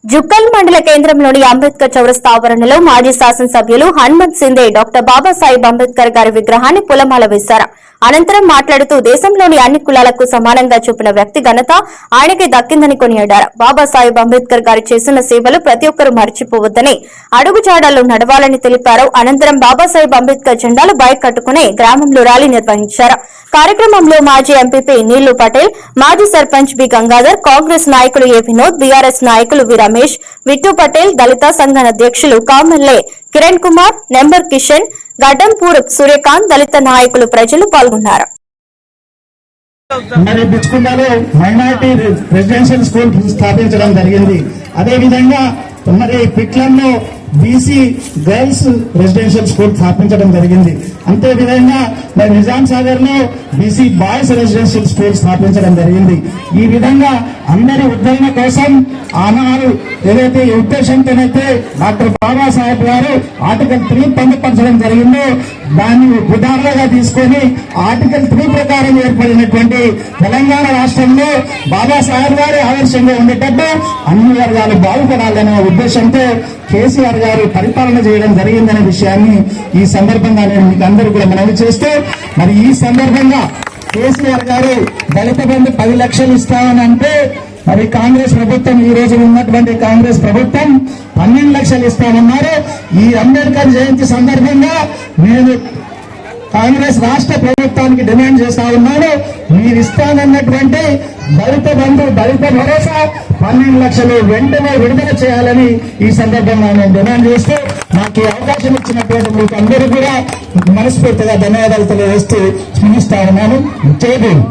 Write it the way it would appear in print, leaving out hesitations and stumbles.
జుక్కల్ మండల కేంద్రంలోని అంబేద్కర్ చౌరస్తా ఆవరణలో మాజీ శాసనసభ్యులు హనుమంత్ సిందే డాక్టర్ బాబాసాహెబ్ అంబేద్కర్ గారి విగ్రహాన్ని పూలమాల వేశారు. అనంతరం మాట్లాడుతూ దేశంలోని అన్ని కులాలకు సమానంగా చూపిన వ్యక్తి ఘనత ఆయనకే దక్కిందని కొనియాడారు. బాబాసాహెబ్ అంబేద్కర్ గారు చేసిన సేవలు ప్రతి ఒక్కరూ మర్చిపోవద్దని, అడుగుజాడల్లో నడవాలని తెలిపారు. అనంతరం బాబాసాహెబ్ అంబేద్కర్ జెండాలు బైక్ కట్టుకుని గ్రామంలో ర్యాలీ నిర్వహించారు. కార్యక్రమంలో మాజీ ఎంపీపీ నీళ్లు పటేల్, మాజీ సర్పంచ్ బి గంగాధర్, కాంగ్రెస్ నాయకులు ఏ వినోద్, బీఆర్ఎస్ నాయకులు వి రమేష్, విట్టు పటేల్, దళిత సంఘ అధ్యక్షులు కామెల్లె కిరణ్ కుమార్, నెంబర్ కిషన్, గడ్డంపూర్ సూర్యకాంత్, దళిత నాయకులు ప్రజలు పాల్గొన్నారు. మరి బిచ్చుకుంటలో మైనారిటీ రెసిడెన్షియల్ స్కూల్ స్థాపించడం జరిగింది. అదేవిధంగా మరి పిట్లంలో బీసీ గర్ల్స్ రెసిడెన్షియల్ స్కూల్ స్థాపించడం జరిగింది. అంతే విధంగా మరి నిజాం సాగర్ లో బీసీ బాయ్స్ రెసిడెన్షియల్ స్కూల్ స్థాపించడం జరిగింది. ఈ విధంగా అందరి ఉద్ధరణ కోసం ఆనాడు ఏదైతే ఉద్దేశంతోనైతే డాక్టర్ బాబాసాహెబ్ గారు ఆర్టికల్ 3 పొందుపరచడం జరిగిందో దాన్ని ఉదాహరణగా తీసుకొని ఆర్టికల్ 3 ప్రకారం ఏర్పడినటువంటి తెలంగాణ రాష్ట్రంలో బాబాసాహెబ్ గారి ఆదర్శంగా ఉండేటట్టు అన్ని వర్గాలు బాగుపడాలనే ఉద్దేశంతో కేసీఆర్ గారు పరిపాలన చేయడం జరిగిందనే విషయాన్ని ఈ సందర్భంగా నేను మీకు అందరూ కూడా మనవి చేస్తూ, మరి ఈ సందర్భంగా కేసీఆర్ గారు దళిత బంధు 10 లక్షలు ఇస్తామని అంటే మరి కాంగ్రెస్ ప్రభుత్వం ఈ రోజు ఉన్నటువంటి కాంగ్రెస్ ప్రభుత్వం 12 లక్షలు ఇస్తామన్నారు. ఈ అంబేద్కర్ జయంతి సందర్భంగా నేను కాంగ్రెస్ రాష్ట్ర ప్రభుత్వానికి డిమాండ్ చేస్తా ఉన్నాను, మీరు ఇస్తానన్నటువంటి దళిత బంధు దళిత భరోసా 12 లక్షలు వెంటనే విడుదల చేయాలని ఈ సందర్భంగా నేను డిమాండ్ చేస్తూ, నాకు ఈ అవకాశం ఇచ్చినటువంటి మీకు అందరూ కూడా మనస్ఫూర్తిగా ధన్యవాదాలు తెలియజేస్తూ స్మరిస్తా ఉన్నాను. జై భీమ్.